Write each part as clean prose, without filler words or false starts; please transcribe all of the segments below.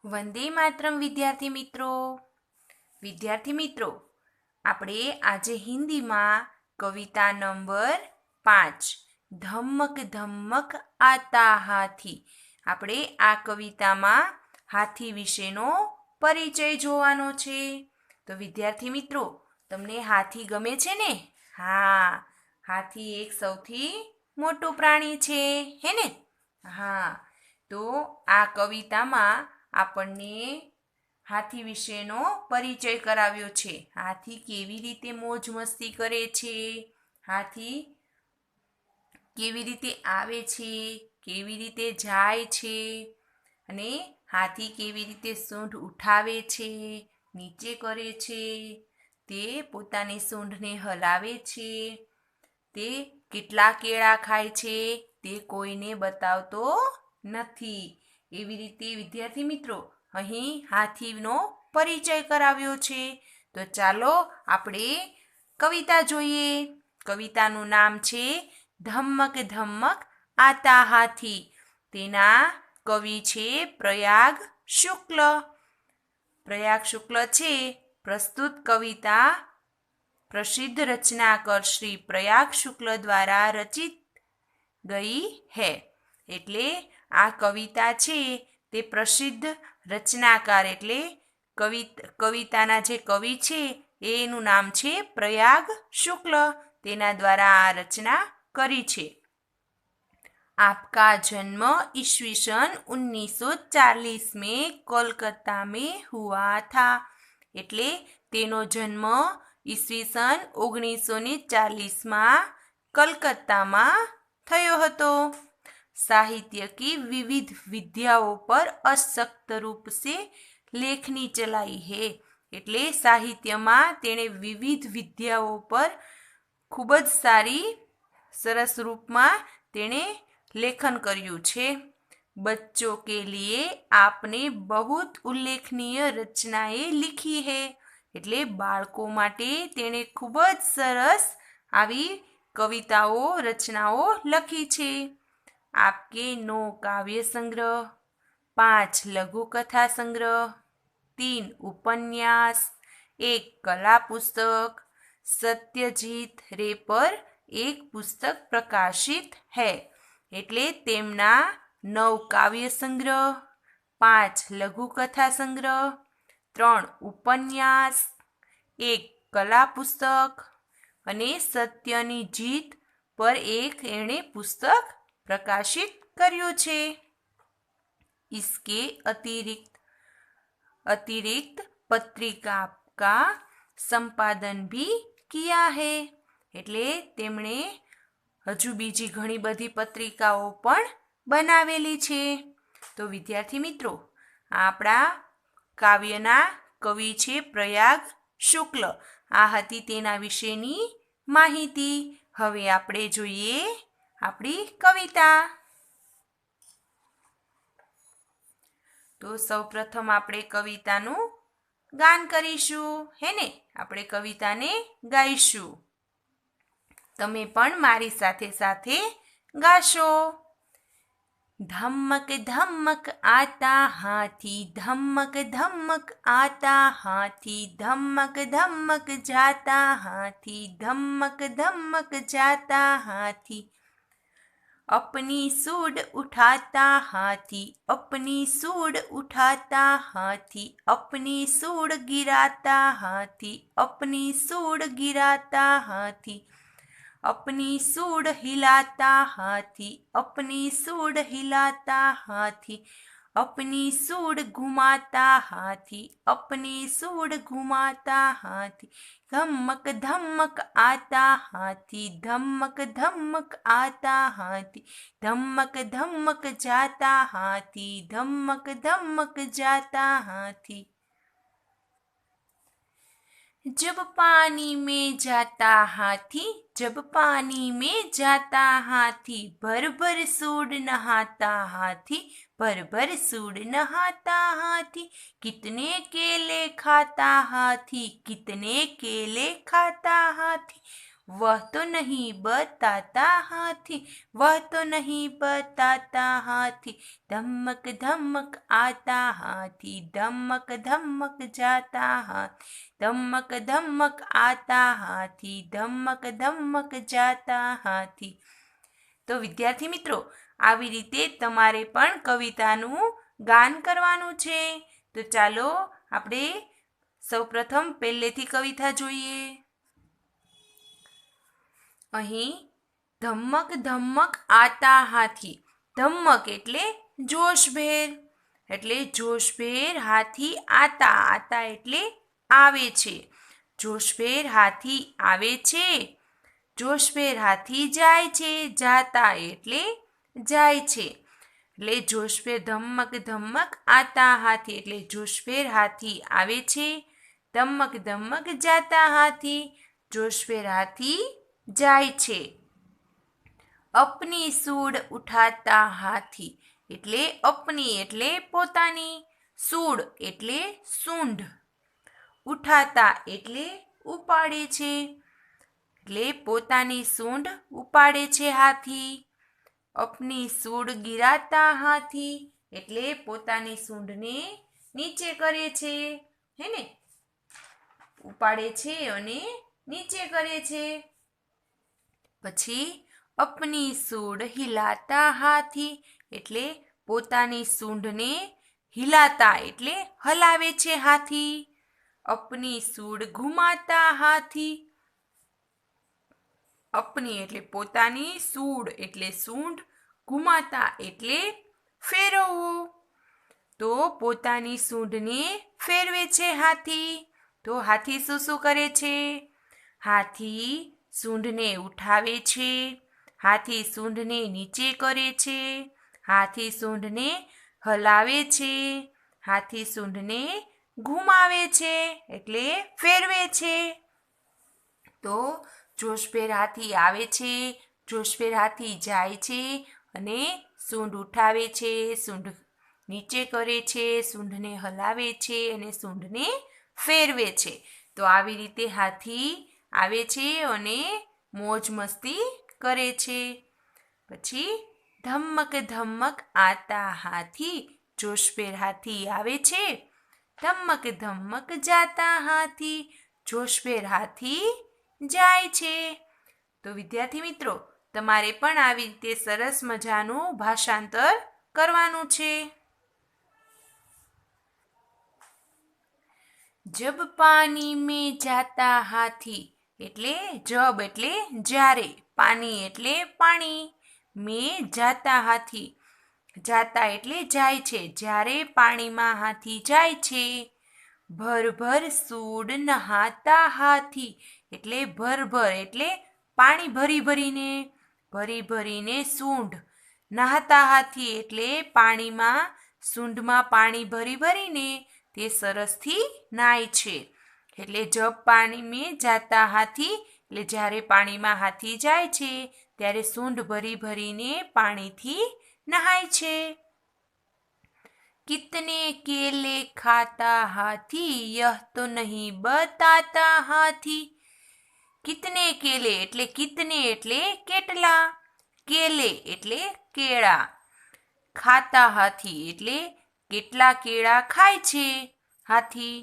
વંદે માતરમ વિદ્યાર્થી મિત્રો આપણે આજે હિન્દીમાં કવિતા નંબર 5 ધમક ધમક આતા હાથી આપણે આ કવિતામાં હાથી વિશેનો પરિચય જોવાનો છે। તો વિદ્યાર્થી મિત્રો તમને હાથી ગમે છે ને? હા, હાથી એક સૌથી મોટું પ્રાણી છે, હે ને? હા, તો આ કવિતામાં આપણને હાથી વિશેનો પરિચય કરાવ્યો છે। હાથી કેવી રીતે મોજ મસ્તી કરે છે, હાથી કેવી રીતે આવે છે, કેવી રીતે જાય છે, અને હાથી કેવી રીતે સૂંઢ ઉઠાવે છે, નીચે કરે છે, તે પોતાની સૂંઢને હલાવે છે, તે કેટલા કેળા ખાય છે તે કોઈને બતાવતો નથી। એવી રીતે વિદ્યાર્થી મિત્રો અહીં હાથીનો પરિચય કરાવ્યો છે। તો ચાલો આપણે કવિતા જોઈએ। કવિતાનું નામ છે ધમક ધમક આતા હાથી। તેના કવિ છે પ્રયાગ શુક્લ। પ્રયાગ શુક્લ છે પ્રસ્તુત કવિતા प्रसिद्ध रचनाकर श्री प्रयाग शुक्ल द्वारा रचित गई है। એટલે આ કવિતા છે તે પ્રસિદ્ધ રચનાકાર એટલે કવિતાના જે કવિ છે એનું નામ છે પ્રયાગ શુક્લ। તેના દ્વારા આ રચના કરી છે। आपका जन्म ईस्वी सन 1940 में कोलकाता में हुआ था। એટલે તેનો જન્મ ઈસવીસન 1940 कलकत्ताમાં થયો હતો। साहित्य की विविध विद्याओं पर असक्त रूप से लेखनी चलाई है। એટલે સાહિત્યમાં તેણે વિવિધ વિદ્યાઓ પર ખૂબ જ સરસ રૂપમાં તેણે લેખન કર્યું છે। बच्चों के लिए आपने बहुत उल्लेखनीय रचनाएं लिखी है। એટલે બાળકો માટે તેણે ખૂબ જ સરસ આવી કવિતાઓ રચનાઓ લખી છે। आपके 9 કાવ્ય સંગ્રહ, 5 લઘુકથા સંગ્રહ, 3 ઉપન્યાસ, 1 કલા પુસ્તક, સત્યજીત રે પર એક પુસ્તક પ્રકાશિત है। એટલે તેમના 9 કાવ્ય સંગ્રહ, 5 લઘુકથા સંગ્રહ, 3 ઉપન્યાસ, 1 કલા પુસ્તક અને સત્યની જીત પર એક એણે પુસ્તક प्रकाशित કર્યું છે। इसके अतिरिक्त पत्रिका का संपादन भी किया है। એટલે તેમણે હજુ બીજી ઘણી બધી પત્રિકાઓ પણ બનાવેલી છે। તો વિદ્યાર્થી મિત્રો આપણા કાવ્યના કવિ છે પ્રયાગ શુક્લ। આ હતી તેના વિશેની માહિતી। હવે આપણે જોઈએ આપણી કવિતા। તો સૌપ્રથમ આપણે કવિતાનું ગાન કરીશું, હે ને? આપણે કવિતાને ગાઈશું। તમે પણ મારી સાથે સાથે ગાશો। धमक धमक आता हाथी, धमक धमक आता हाथी, धमक धमक जाता हाथी, धमक धमक जाता हाथी। अपनी सूंड उठाता हाथी, अपनी सूंड उठाता हाथी, अपनी सूंड गिराता हाथी, अपनी सूंड गिराता हाथी। अपनी सूंड हिलाता हाथी, अपनी सूंड हिलाता हाथी, अपनी सूंड घुमाता हाथी, अपनी सूंड घुमाता हाथी। धमक धमक आता हाथी, धमक धमक आता हाथी, धमक धमक जाता हाथी, धमक धमक जाता हाथी। जब पानी में जाता हाथी, जब पानी में जाता हाथी, भर भर सूंड नहाता हाथी, भर भर सूंड नहाता हाथी। कितने केले खाता हाथी, कितने केले खाता हाथी। वह तो नहीं बताता हाथी, वह तो नहीं बताता हाथी, धमक धमक आता हाथी, धमक धमक जाता हाथी, धमक धमक आता हाथी, धमक धमक जाता हाथी। તો વિદ્યાર્થી મિત્રો, આવી રીતે તમારે પણ કવિતાનું ગાન કરવાનું છે. તો ચાલો આપણે સૌપ્રથમ પહેલેથી કવિતા જોઈએ. અહીં ધમક ધમક આતા હાથી. ધમક એટલે જોશભેર, એટલે જોશભેર હાથી આતા. આતા એટલે આવે છે. જોશભેર હાથી આવે છે. જોશભેર હાથી જાય છે. જાતા એટલે જાય છે. એટલે જોશભેર ધમક ધમક આતા હાથી એટલે જોશભેર હાથી આવે છે. ધમક ધમક જાતા હાથી, જોશભેર હાથી જાય છે. અપની સૂડ ઉઠાતા હાથી એટલે અપની એટલે પોતાની, સૂડ એટલે સૂંઢ, ઉઠાતા એટલે ઉપાડે છે. એટલે પોતાની સૂંઢ ઉપાડે છે હાથી. અપની સૂડ ગિરાતા હાથી એટલે પોતાની સૂંઢને નીચે કરે છે, હે ને, ઉપાડે છે અને નીચે કરે છે. પછી અપની સૂંઢ હિલાતા હાથી એટલે પોતાની સૂંઢને હિલાતા એટલે હલાવે છે હાથી. અપની સૂંઢ ઘુમાતા હાથી, અપની એટલે પોતાની, સૂંઢ એટલે સૂંઢ, ઘુમાતા એટલે ફેરવવું. તો પોતાની સૂંઢને ફેરવે છે હાથી. તો હાથી શું શું કરે છે? હાથી સૂંઢને ઉઠાવે છે, હાથી સૂંઢને નીચે કરે છે, હાથી સૂંઢને હલાવે છે, હાથી સૂંઢને ઘુમાવે છે એટલે ફેરવે છે. તો જોશભેર હાથી આવે છે, જોશભેર હાથી જાય છે અને સૂંઢ ઉઠાવે છે, સૂંઢ નીચે કરે છે, સૂંઢને હલાવે છે અને સૂંઢને ફેરવે છે. તો આવી રીતે હાથી આવે છે અને મોજ મસ્તી કરે છે. પછી ધમક ધમક આતા હાથી, જોશભેર હાથી આવે છે. ધમક ધમક જાતા હાથી, જોશભેર હાથી જાય છે. તો વિદ્યાર્થી મિત્રો, તમારે પણ આવી રીતે સરસ મજાનું ભાષાંતર કરવાનું છે. જબ પાણી મેં જાતા હાથી એટલે જબ એટલે જ્યારે, પાણી એટલે પાણી, મેં જાતા હાથી, જાતા એટલે જાય છે, જ્યારે પાણીમાં હાથી જાય છે. ભર ભર સૂડ નહાતા હાથી એટલે ભર ભર એટલે પાણી ભરી ભરીને સૂંઢ, નહાતા હાથી એટલે પાણીમાં, સૂંઢમાં પાણી ભરીને તે સરસથી નાય છે. એટલે જબ પાણી મેં જાતા હાથી એટલે જ્યારે પાણીમાં હાથી જાય છે ત્યારે સૂંઢ ભરીને પાણીથી નહાય છે. कितने केले खाता हाथी यह तो नहीं बताता हाथी. કિતને કેલે એટલે કિતને એટલે કેટલા, કેલે એટલે કેળા, ખાતા હાથી એટલે કેટલા કેળા ખાય છે હાથી.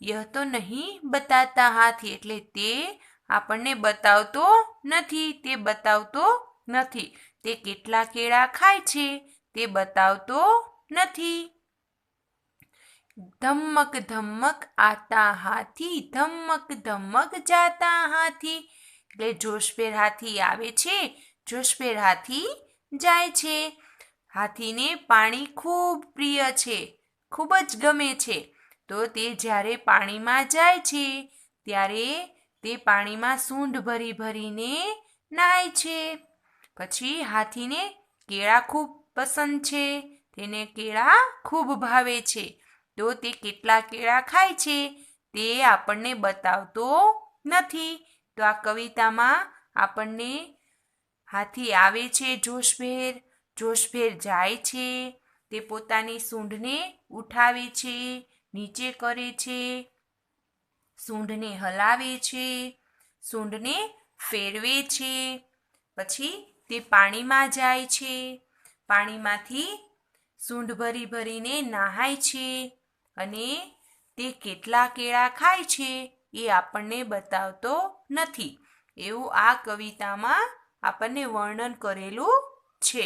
યહ તો નહીં બતાતા હાથી એટલે તે આપણને બતાવતો નથી, તે બતાવતો નથી, તે કેટલા કેળા ખાય છે તે બતાવતો નથી. ધમક ધમક આતા હાથી, ધમક ધમક જાતા હાથી એટલે જોશભેર હાથી આવે છે, જોશભેર હાથી જાય છે. હાથીને પાણી ખૂબ પ્રિય છે, ખૂબ જ ગમે છે. તો તે જ્યારે પાણીમાં જાય છે ત્યારે તે પાણીમાં સૂંઢ ભરીને નાય છે. પછી હાથીને કેળા ખૂબ પસંદ છે, તેને કેળા ખૂબ ભાવે છે. તો તે કેટલા કેળા ખાય છે તે આપણને બતાવતો નથી. તો આ કવિતામાં આપણને હાથી આવે છે જોશભેર, જોશભેર જાય છે, તે પોતાની સૂંઢને ઉઠાવે છે, નીચે કરે છે, સૂંઢને હલાવે છે, સૂંઢને ફેરવે છે, પછી તે પાણીમાં જાય છે, પાણીમાંથી સૂંઢ ભરી ભરીને નહાય છે અને તે કેટલા કેળા ખાય છે એ આપણને બતાવતો નથી. એવું આ કવિતામાં આપણને વર્ણન કરેલું છે.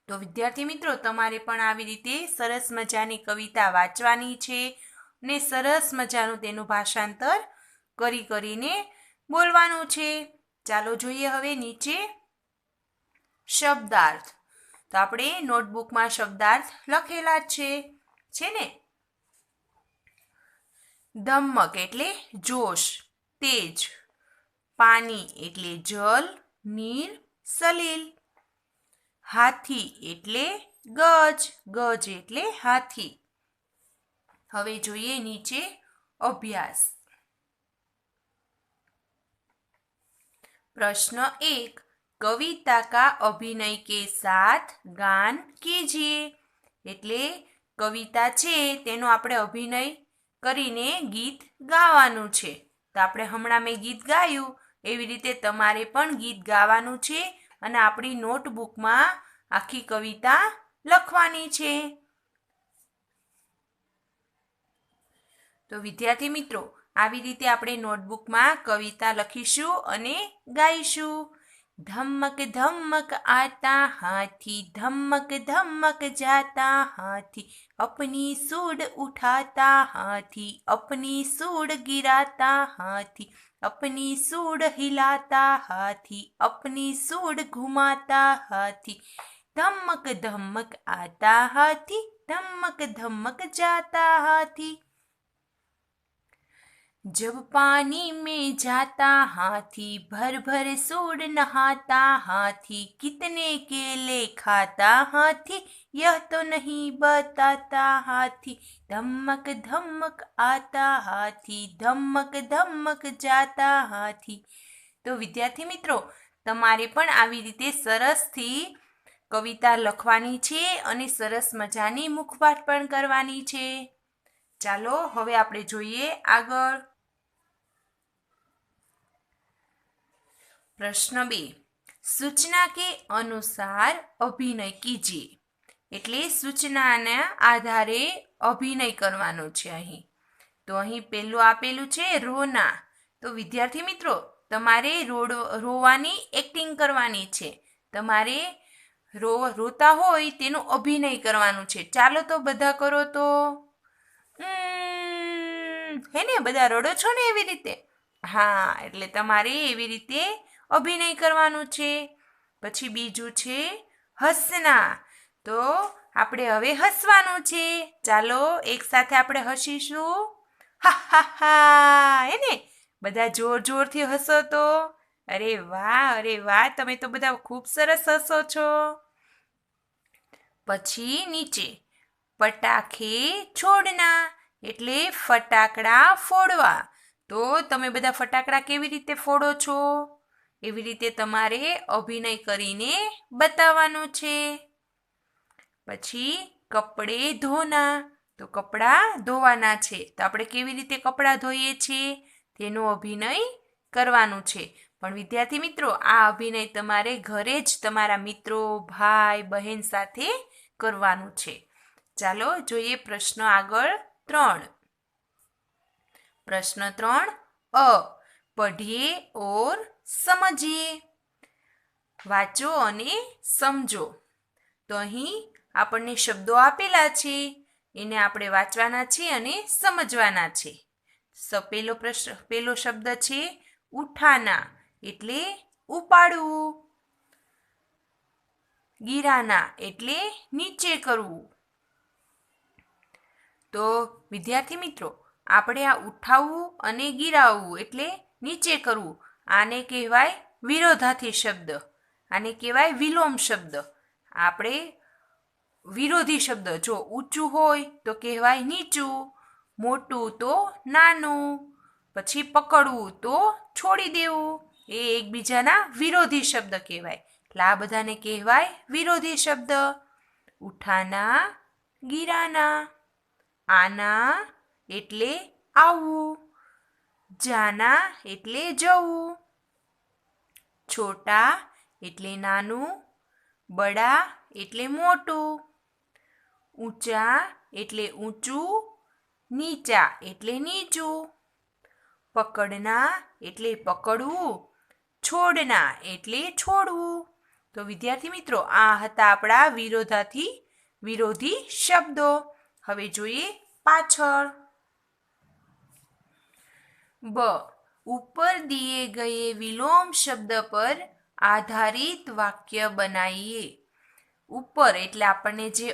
તો વિદ્યાર્થી મિત્રો, તમારે પણ આવી રીતે સરસ મજાની કવિતા વાંચવાની છે ને સરસ મજાનું તેનું ભાષાંતર કરીને બોલવાનું છે. ચાલો જોઈએ હવે નીચે શબ્દાર્થ. તો આપણે નોટબુકમાં શબ્દાર્થ લખેલા જ છે ને. ધમ્મક એટલે જોશ, તેજ. પાણી એટલે જલ, નીર, સલીલ. હાથી એટલે ગજ, ગજ એટલે હાથી. હવે જોઈએ નીચે અભ્યાસ. प्रश्न 1, कविता का अभिनय के साथ गान कीजिए. એટલે કવિતા છે તેનો આપણે અભિનય કરીને ગીત ગાવાનું છે. તો આપણે હમણાં મેં ગીત ગાયું એવી રીતે તમારે પણ ગીત ગાવાનું છે અને આપણી નોટબુકમાં આખી કવિતા લખવાની છે. તો વિદ્યાર્થી મિત્રો, આવી રીતે આપણે નોટબુકમાં કવિતા લખીશું અને ગાઈશું. ધમક ધમક આતા હાથી, ધમક ધમક જાતા હાથી, अपनी सूंड उठाता हाथी, अपनी सूंड गिराता हाथी, अपनी सूंड हिलाता हाथी, अपनी सूंड घुमाता हाथी, धमक धमक आता हाथी, धमक धमक जाता हाथी. जब पानी में जाता हाथी, भर भर सूंड नहाता हाथी, कितने केले खाता हाथी, यह तो नहीं बताता हाथी, धमक धमक आता हाथी, धमक धमक जाता हाथी. તો વિદ્યાર્થી મિત્રો, તમારે પણ આવી રીતે સરસથી કવિતા લખવાની છે અને સરસ મજાની મુખપાઠ પણ કરવાની છે. ચાલો હવે આપણે જોઈએ આગળ. प्रश्न 2, सूचना के अनुसार अभिनय कीजिए. એટલે સૂચનાના આધારે અભિનય કરવાનો છે અહીં. તો અહીં પહેલું આપેલું છે રોના. તો વિદ્યાર્થી મિત્રો, તમારે રોવાની એક્ટિંગ કરવાની છે. તમારે રોતા હોય તેનું અભિનય કરવાનું છે. ચાલો તો બધા કરો તો. હે ને, બધા રડો છો ને એવી રીતે? હા, એટલે તમારે એવી રીતે અભિનય કરવાનું છે. પછી બીજું છે હસના. તો આપણે હવે હસવાનું છે. ચાલો એક સાથે આપણે હસીશું. હા હા હા, હે ને? બધા જોર જોરથી હસો તો. અરે વાહ, તમે તો બધા ખૂબ સરસ હસો છો. પછી નીચે પટાખે છોડના, એટલે ફટાકડા ફોડવા. તો તમે બધા ફટાકડા કેવી રીતે ફોડો છો એવી રીતે તમારે અભિનય કરીને બતાવવાનું છે. પછી કપડે ધોના. તો કપડાં ધોવાના છે. તો આપણે કેવી રીતે કપડાં ધોઈએ છીએ તેનો અભિનય કરવાનું છે. પણ વિદ્યાર્થી મિત્રો, આ અભિનય તમારે ઘરે જ તમારા મિત્રો, ભાઈ, બહેન સાથે કરવાનું છે. ચાલો જોઈએ પ્રશ્ન આગળ 3. प्रश्न 3, अ पढ़िए और समझिए. વાંચો અને સમજો. તો અહીં આપણને શબ્દો આપેલા છે, એને આપણે વાંચવાના છે અને સમજવાના છે. પેલો શબ્દ છે ઉઠાના, એટલે ઉપાડવું. ગિરાના એટલે નીચે કરવું. તો વિદ્યાર્થી મિત્રો, આપણે આ ઉઠાવવું અને ગિરાવવું એટલે નીચે કરવું, આને કહેવાય વિરોધાર્થી શબ્દ. આને કહેવાય વિલોમ શબ્દ. આપણે વિરોધી શબ્દ, જો ઊંચું હોય તો કહેવાય નીચું, મોટું તો નાનું, પછી પકડવું તો છોડી દેવું, એ એકબીજાના વિરોધી શબ્દ કહેવાય. એટલે આ બધાને કહેવાય વિરોધી શબ્દ. ઉઠાના, ગિરાના. આના એટલે આવવું, જાના એટલે જવું, છોટા એટલે નાનું, બડા એટલે મોટું, ઊંચા એટલે ઊંચું, નીચા એટલે નીચું, પકડના એટલે પકડવું, છોડના એટલે છોડવું. તો વિદ્યાર્થી મિત્રો, આ હતા આપણા વિરોધી શબ્દો. હવે જોઈએ પાછળ. બ. ઉપર દિए गए विलोम शब्द पर आधारित वाक्य बनाइए. ઉપર એટલે આપણને જે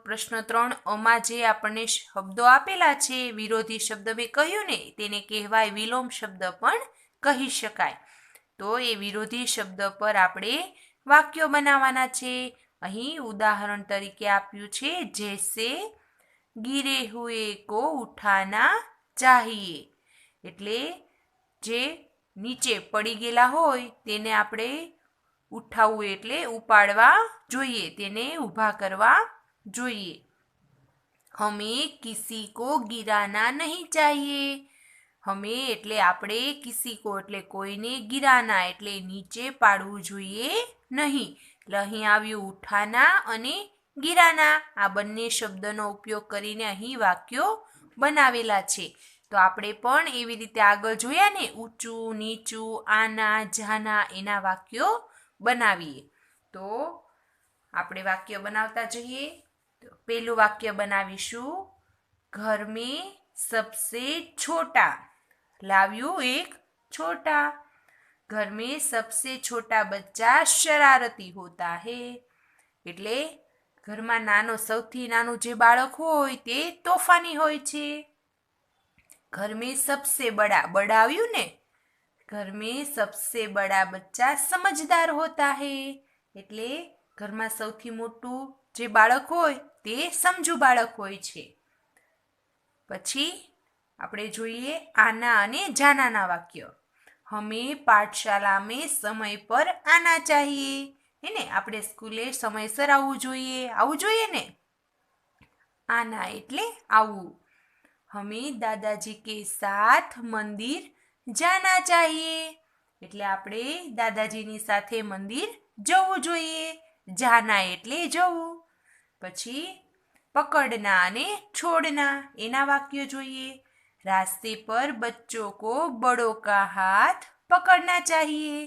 પ્રશ્ન 3 માં જે આપણને શબ્દો આપેલા છે, વિરોધી શબ્દ મેં કહ્યું ને, તેને કહેવાય વિલોમ શબ્દ પણ કહી શકાય. તો એ વિરોધી શબ્દ પર આપણે વાક્યો બનાવવાના છે. અહીં ઉદાહરણ તરીકે આપ્યું છે, જૈસે ગીરે હુએ કો ઉઠાના ચાહીએ. એટલે જે નીચે પડી ગયેલા હોય તેને આપણે ઉઠાવવું એટલે ઉપાડવા જોઈએ, તેને ઊભા કરવા જોઈએ. હમેं किसी को गिराना नहीं चाहिए. હમે એટલે આપણે, કિસી કો એટલે કોઈને, ગિરાના એટલે નીચે પાડવું જોઈએ નહીં. એટલે અહીં આવ્યું ઉઠાના અને ગિરાના. આ બંને શબ્દનો ઉપયોગ કરીને અહીં વાક્યો બનાવેલા છે. તો આપણે પણ એવી રીતે આગળ જોયા ને, ઊંચું, નીચું, આના, જાના, એના વાક્યો બનાવીએ. તો આપણે વાક્ય બનાવતા જઈએ. તો પહેલું વાક્ય બનાવીશું, ઘર મેં सबसे छोटा. लाव्યું एक छोटा. घर में सबसे छोटा बच्चा शरारती होता है. એટલે ઘરમાં સૌથી નાનું જે બાળક હોય તે તોફાની હોય છે. घर में सबसे बड़ा આવ્યું ને, घर में सबसे बड़ा बच्चा समझदार होता है. એટલે ઘરમાં સૌથી મોટું જે બાળક હોય તે સમજુ બાળક હોય છે. પછી આપણે જોઈએ આના અને જાનાના વાક્ય. હમે પાઠશાલા મેં સમય પર આના ચાહીએ. એને આપણે સ્કૂલે સમયસર આવવું જોઈએ ને. આના એટલે આવવું. હમે દાદાજી કે સાથ મંદિર જાના ચાહીએ. એટલે આપણે દાદાજીની સાથે મંદિર જવું જોઈએ. જાના એટલે જવું. પછી પકડના અને છોડના એના વાક્યો જોઈએ. रास्ते पर बच्चों को बड़ों का हाथ पकड़ना चाहिए.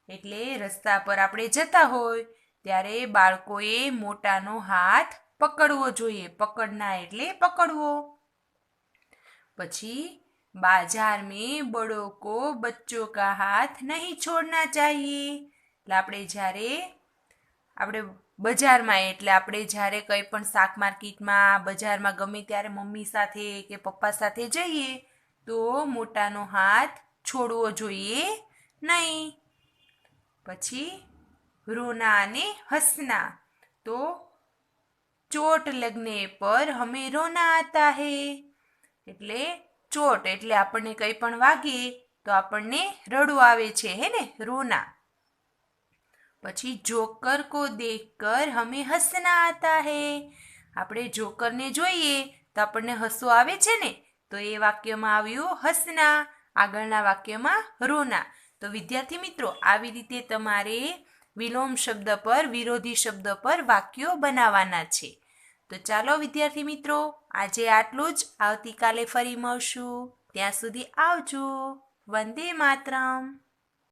એટલે રસ્તા પર આપણે જતા હોય ત્યારે બાળકોએ મોટાનો હાથ પકડવો જોઈએ. પકડના એટલે પકડવો. પછી बाजार में बड़ों को बच्चों का हाथ नहीं छोड़ना चाहिए. એટલે આપણે બજારમાં, એટલે આપણે જ્યારે કંઈ પણ શાક માર્કેટમાં, બજારમાં ગમે ત્યારે મમ્મી સાથે કે પપ્પા સાથે જઈએ તો મોટાનો હાથ છોડવો જોઈએ નહીં. પછી રોના અને હસના. તો ચોટ લગને પર હમે રોના આતા હે. એટલે ચોટ એટલે આપણને કંઈ પણ વાગે તો આપણને રડવું આવે છે, હે ને, રોના. પછી જોકર કો દેખકર હમે હસના આતા હે. આપણે જોકરને જોઈએ તો આપણને હસવું આવે છે ને, તો એ વાક્યમાં આવ્યું હસના, આગળના વાક્યમાં રોના. તો વિદ્યાર્થી મિત્રો, આવી રીતે તમારે વિલોમ શબ્દ પર, વિરોધી શબ્દ પર વાક્યો બનાવવાના છે. તો ચાલો વિદ્યાર્થી મિત્રો, આજે આટલું જ. આવતીકાલે ફરી મળશું. ત્યાં સુધી આવજો. વંદે માતરમ.